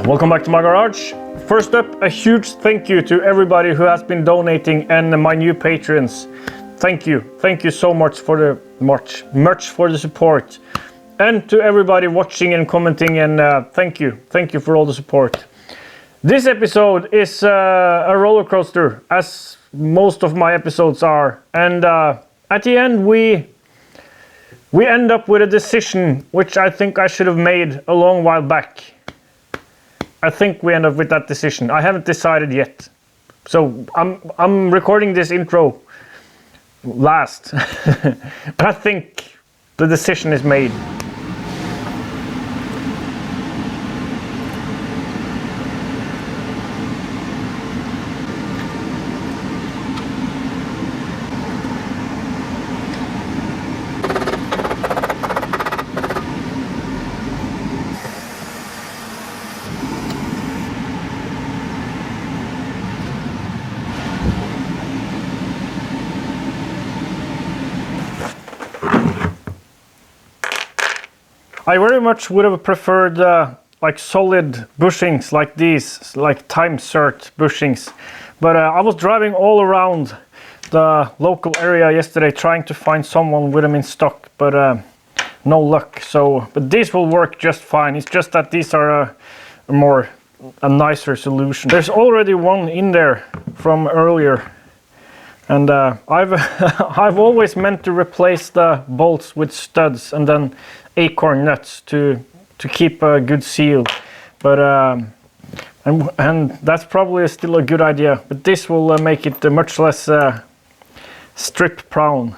Welcome back to my garage. First up, a huge thank you to everybody who has been donating and my new patrons. Thank you so much for the much for the support, and to everybody watching and commenting, and thank you for all the support. This episode is a roller coaster, as most of my episodes are, and at the end we end up with a decision which I think I should have made a long while back. I think we end up with that decision. I haven't decided yet, so I'm recording this intro last, but I think the decision is made. I very much would have preferred like solid bushings like these, like time cert bushings, but I was driving all around the local area yesterday trying to find someone with them in stock, but no luck. But these will work just fine. It's just that these are a nicer solution. There's already one in there from earlier, and I've always meant to replace the bolts with studs and then acorn nuts to keep a good seal, but and that's probably still a good idea, but this will make it much less strip prone.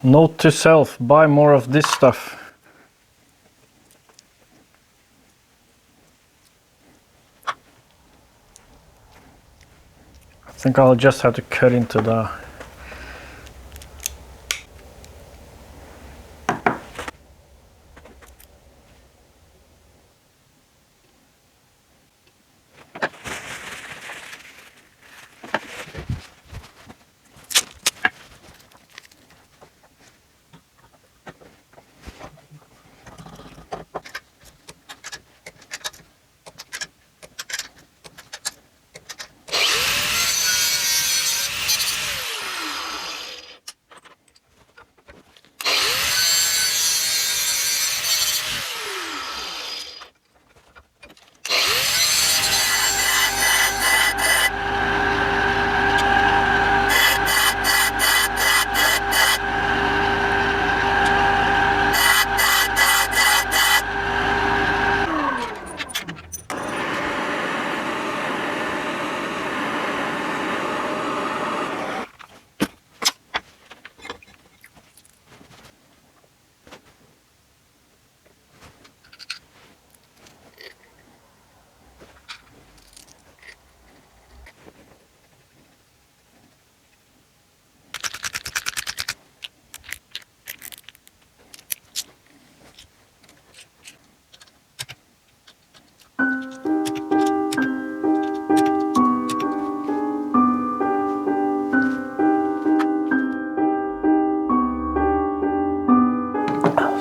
Note to self, buy more of this stuff. I think I'll just have to cut into the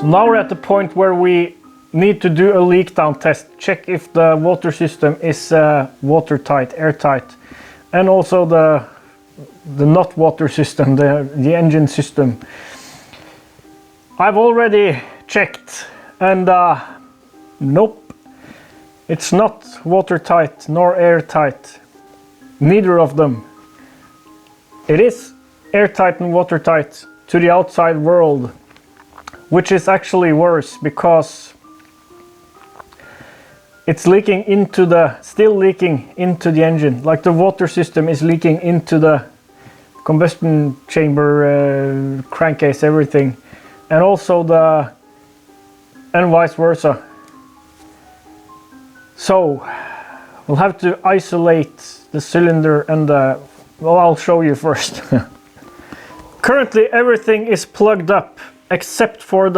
So now we're at the point where we need to do a leak down test, check if the water system is watertight, airtight, and also the not water system, the engine system. I've already checked, and nope, it's not watertight nor airtight, neither of them. It is airtight and watertight to the outside world, which is actually worse because it's leaking into still leaking into the engine. Like the water system is leaking into the combustion chamber, crankcase, everything, and also and vice versa. So we'll have to isolate the cylinder and well, I'll show you first. Currently everything is plugged up except for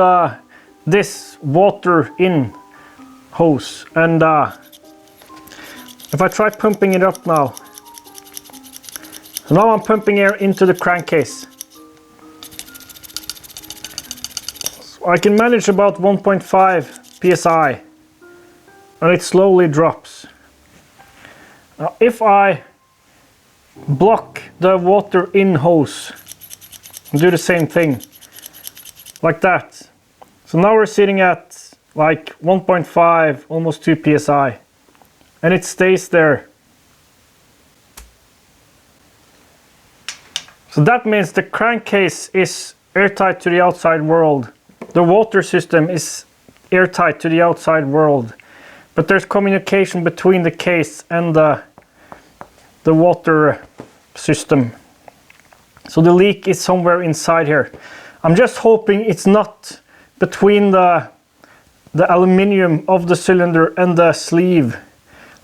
this water in hose, and if I try pumping it up now, so now I'm pumping air into the crankcase. So I can manage about 1.5 psi, and it slowly drops. Now if I block the water in hose and do the same thing like that, so now we're sitting at like 1.5, almost 2 psi, and it stays there. So that means the crankcase is airtight to the outside world. The water system is airtight to the outside world, but there's communication between the case and the water system. So the leak is somewhere inside here. I'm just hoping it's not between the aluminium of the cylinder and the sleeve.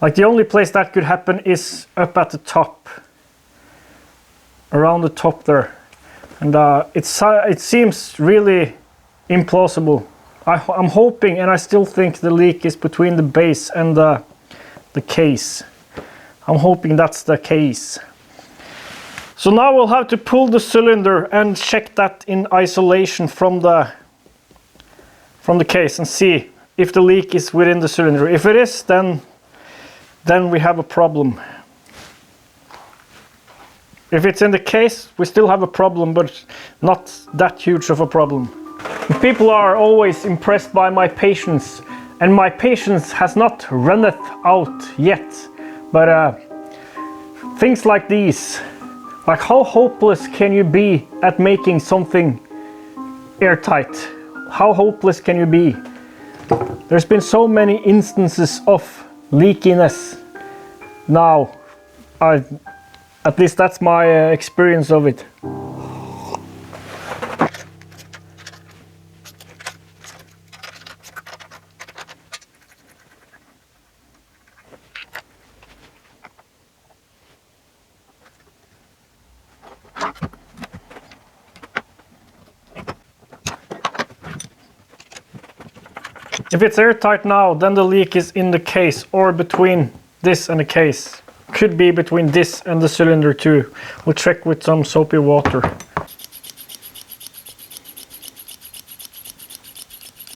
Like the only place that could happen is up at the top, around the top there, and it seems really implausible. I'm hoping, and I still think the leak is between the base and the case. I'm hoping that's the case. So now we'll have to pull the cylinder and check that in isolation from the case and see if the leak is within the cylinder. If it is, then we have a problem. If it's in the case, we still have a problem, but not that huge of a problem. People are always impressed by my patience, and my patience has not runneth out yet. But things like these, like how hopeless can you be at making something airtight? How hopeless can you be? There's been so many instances of leakiness now. At least that's my experience of it. If it's airtight now, then the leak is in the case or between this and the case. Could be between this and the cylinder too. We'll check with some soapy water.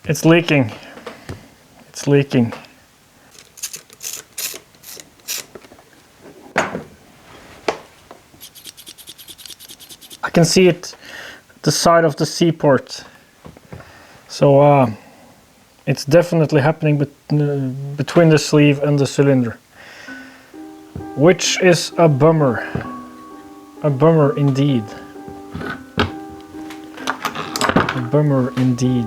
It's leaking. It's leaking. I can see it at the side of the C port. So it's definitely happening between the sleeve and the cylinder, which is a bummer. A bummer indeed. A bummer indeed.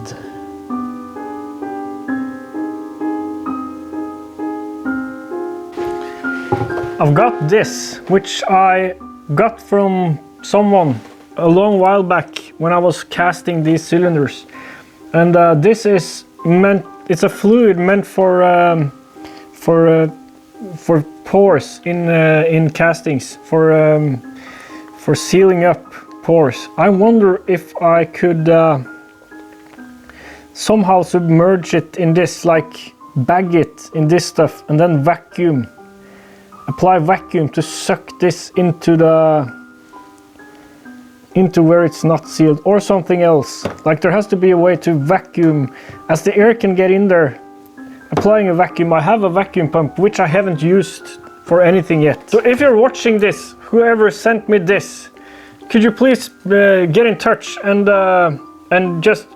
I've got this, which I got from someone a long while back when I was casting these cylinders, and this is meant. It's a fluid meant for pores in castings, for sealing up pores. I wonder if I could somehow submerge it in this, like bag it in this stuff, and then apply vacuum to suck this into into where it's not sealed, or something else. Like there has to be a way to vacuum as the air can get in there. Applying a vacuum. I have a vacuum pump which I haven't used for anything yet. So if you're watching this, whoever sent me this, could you please get in touch and just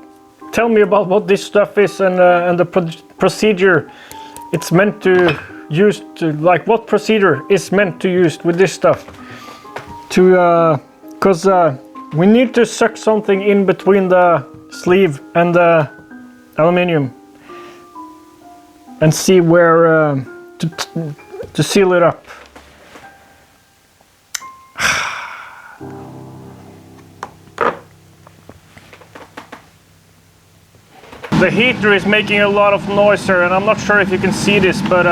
tell me about what this stuff is and the procedure it's meant to use, like what procedure is meant to use with this stuff, because we need to suck something in between the sleeve and the aluminium and see where to seal it up. The heater is making a lot of noise here, and I'm not sure if you can see this, but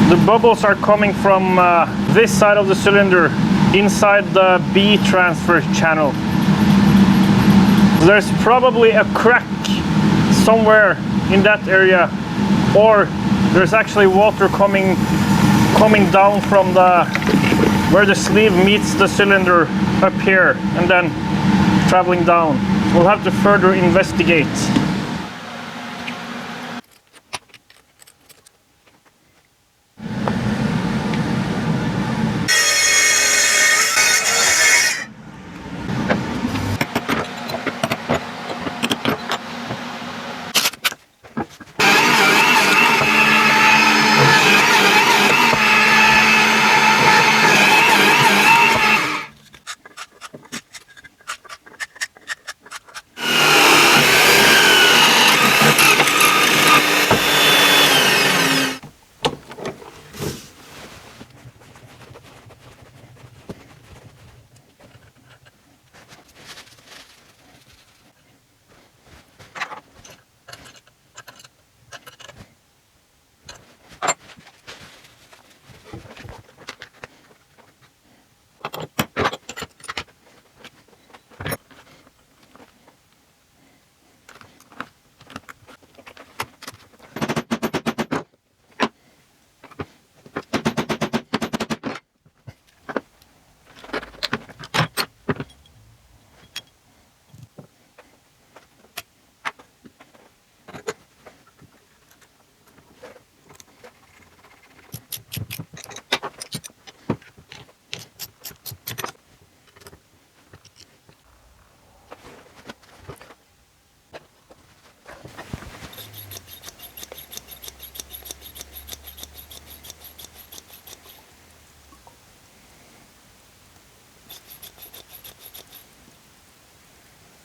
the bubbles are coming from this side of the cylinder inside the B transfer channel. There's probably a crack somewhere in that area, or there's actually water coming down from where the sleeve meets the cylinder up here and then traveling down. We'll have to further investigate.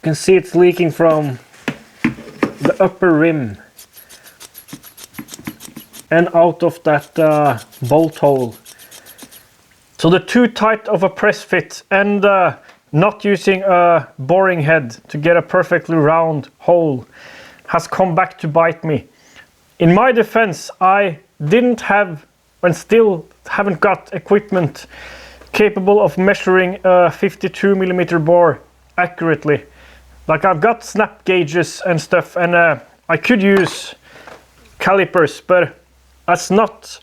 You can see it's leaking from the upper rim and out of that bolt hole. So the too tight of a press fit and not using a boring head to get a perfectly round hole has come back to bite me. In my defense, I didn't have and still haven't got equipment capable of measuring a 52mm bore accurately. Like I've got snap gauges and stuff, and I could use calipers, but that's not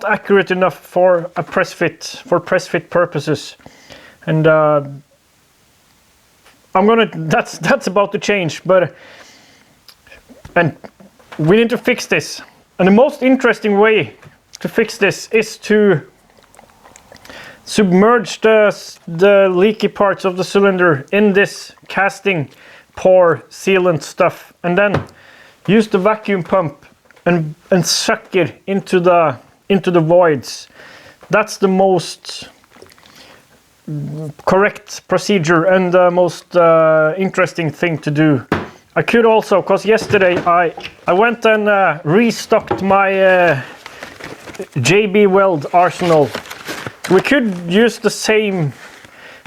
accurate enough for a press fit, for press fit purposes. And that's about to change, and we need to fix this. And the most interesting way to fix this is to submerge the leaky parts of the cylinder in this casting pore sealant stuff, and then use the vacuum pump and suck it into the voids. That's the most correct procedure and the most interesting thing to do. I could also, because yesterday I went and restocked my JB Weld arsenal. We could use the same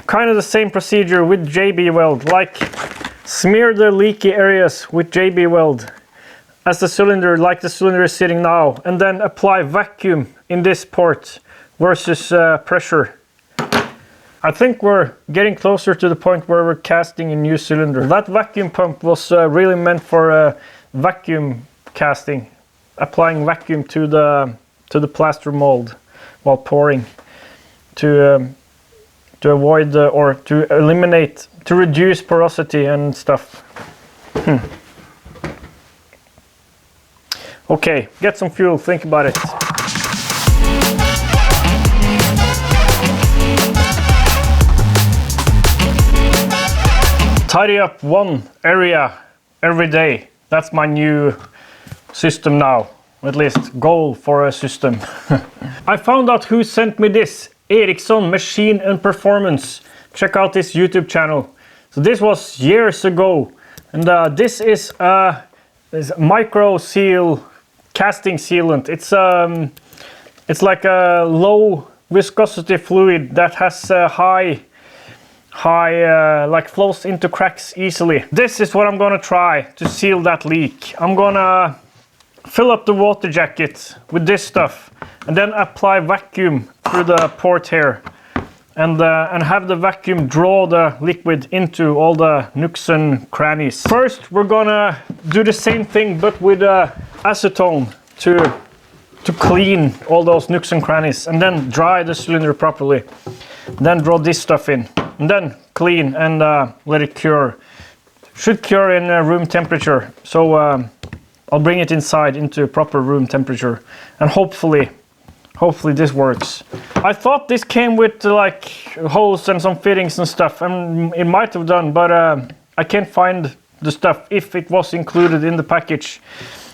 procedure with JB Weld, like smear the leaky areas with JB Weld as the cylinder, like the cylinder is sitting now, and then apply vacuum in this port versus pressure. I think we're getting closer to the point where we're casting a new cylinder. That vacuum pump was really meant for vacuum casting, applying vacuum to the plaster mold while pouring, to to avoid or to eliminate, to reduce porosity and stuff. Okay, get some fuel, think about it. Tidy up one area every day. That's my new system now, at least goal for a system. I found out who sent me this. Ericsson Machine and Performance. Check out this YouTube channel. So this was years ago, and this is a micro seal casting sealant. It's like a low viscosity fluid that has high like flows into cracks easily. This is what I'm gonna try to seal that leak. I'm gonna fill up the water jacket with this stuff and then apply vacuum through the port here and have the vacuum draw the liquid into all the nooks and crannies. First we're gonna do the same thing but with acetone to clean all those nooks and crannies, and then dry the cylinder properly. Then draw this stuff in and then clean and let it cure. Should cure in room temperature, so I'll bring it inside into proper room temperature, and hopefully this works. I thought this came with like hose and some fittings and stuff, and it might have done, but I can't find the stuff if it was included in the package.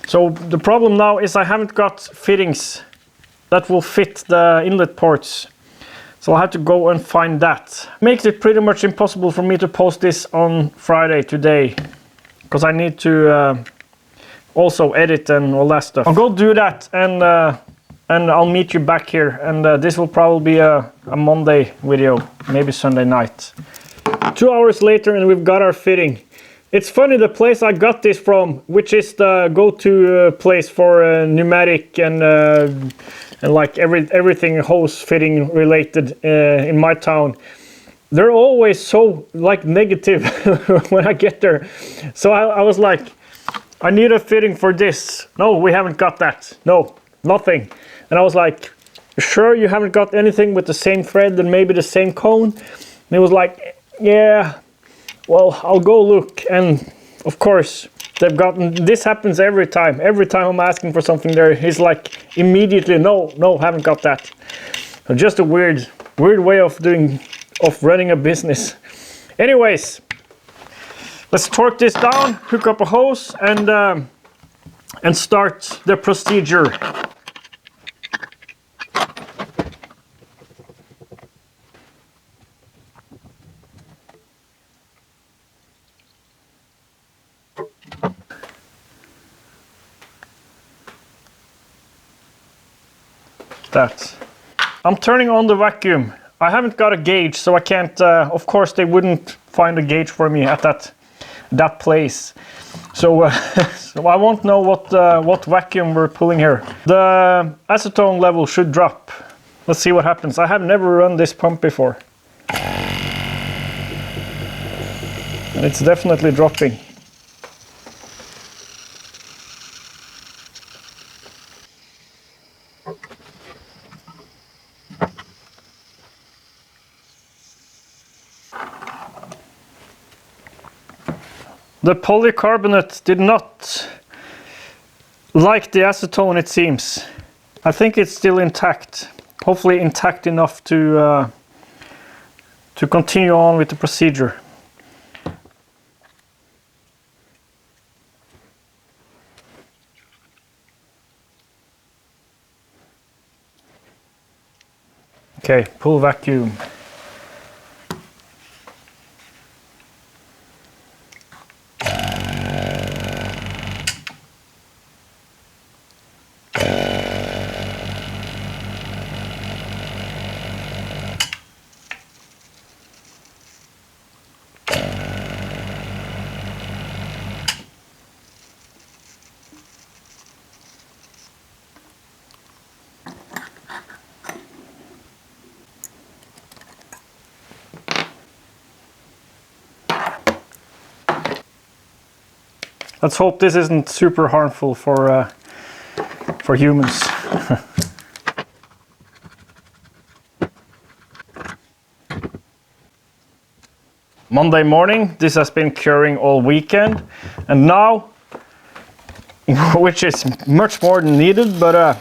So the problem now is I haven't got fittings that will fit the inlet ports. So I'll have to go and find that. Makes it pretty much impossible for me to post this on Friday today, because I need to also edit and all that stuff. I'll go do that, and I'll meet you back here, and this will probably be a Monday video, maybe Sunday night. 2 hours later and we've got our fitting. It's funny, the place I got this from, which is the go-to place for pneumatic and like everything hose fitting related in my town, they're always so like negative when I get there. So I was like, I need a fitting for this. No, we haven't got that. No, nothing. And I was like, sure you haven't got anything with the same thread and maybe the same cone? And it was like, yeah, well, I'll go look. And of course, they've gotten, this happens every time. Every time I'm asking for something there, he's like immediately, no, haven't got that. So just a weird way of running a business. Anyways, let's torque this down, hook up a hose, and start the procedure. That. I'm turning on the vacuum. I haven't got a gauge, so I can't, of course they wouldn't find a gauge for me at that place. So, so I won't know what vacuum we're pulling here. The acetone level should drop. Let's see what happens. I have never run this pump before. And it's definitely dropping. The polycarbonate did not like the acetone, it seems. I think it's still intact. Hopefully intact enough to continue on with the procedure. Okay, pull vacuum. Let's hope this isn't super harmful for humans. Monday morning. This has been curing all weekend, and now, which is much more than needed, but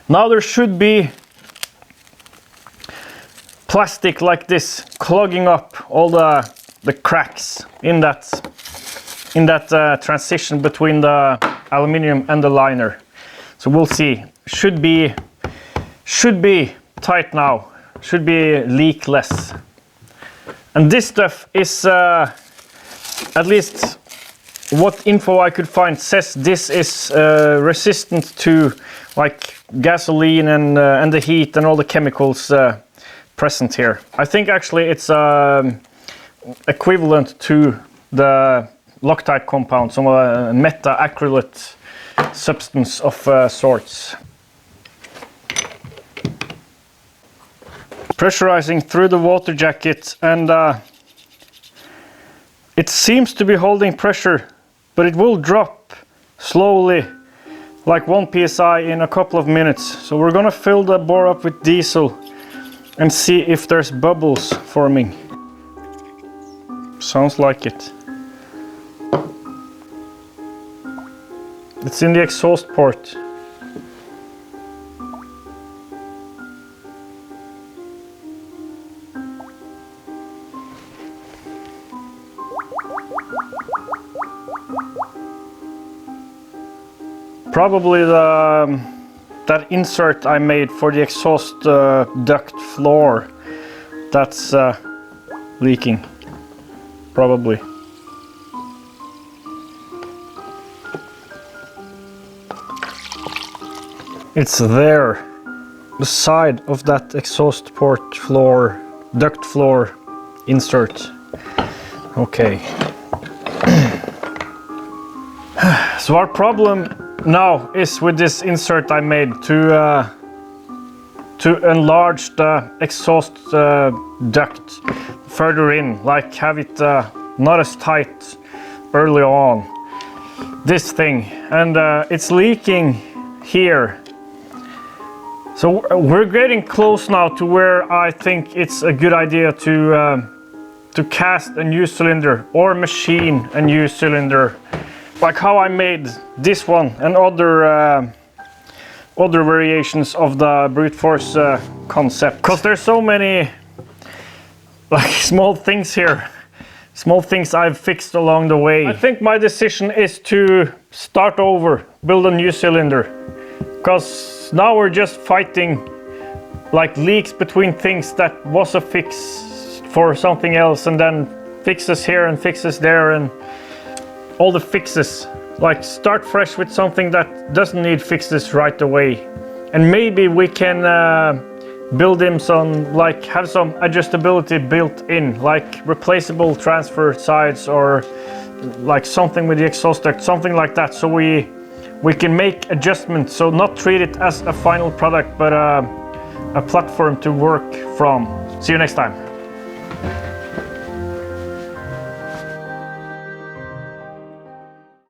now there should be plastic like this clogging up all the cracks in that transition between the aluminium and the liner. So we'll see. Should be tight now. Should be leakless. And this stuff is at least what info I could find says this is resistant to like gasoline and the heat and all the chemicals present here. I think actually it's equivalent to the Loctite compound, some meta-acrylate substance of sorts. Pressurizing through the water jacket, and it seems to be holding pressure, but it will drop slowly, like 1 psi in a couple of minutes. So we're gonna fill the bore up with diesel and see if there's bubbles forming. Sounds like it. It's in the exhaust port. Probably that insert I made for the exhaust duct floor, that's leaking, probably. It's there, the side of that exhaust port floor, duct floor insert. Okay. So our problem now is with this insert I made to enlarge the exhaust duct further in, like have it not as tight early on. This thing, and it's leaking here. So we're getting close now to where I think it's a good idea to cast a new cylinder or machine a new cylinder, like how I made this one and other variations of the brute force concept. Because there's so many like small things here, small things I've fixed along the way. I think my decision is to start over, build a new cylinder, because now we're just fighting like leaks between things that was a fix for something else, and then fixes here and fixes there, and all the fixes. Like start fresh with something that doesn't need fixes right away, and maybe we can build in some, like have some adjustability built in, like replaceable transfer sides or like something with the exhaust duct, something like that, so we can make adjustments, so not treat it as a final product but a platform to work from. See you next time.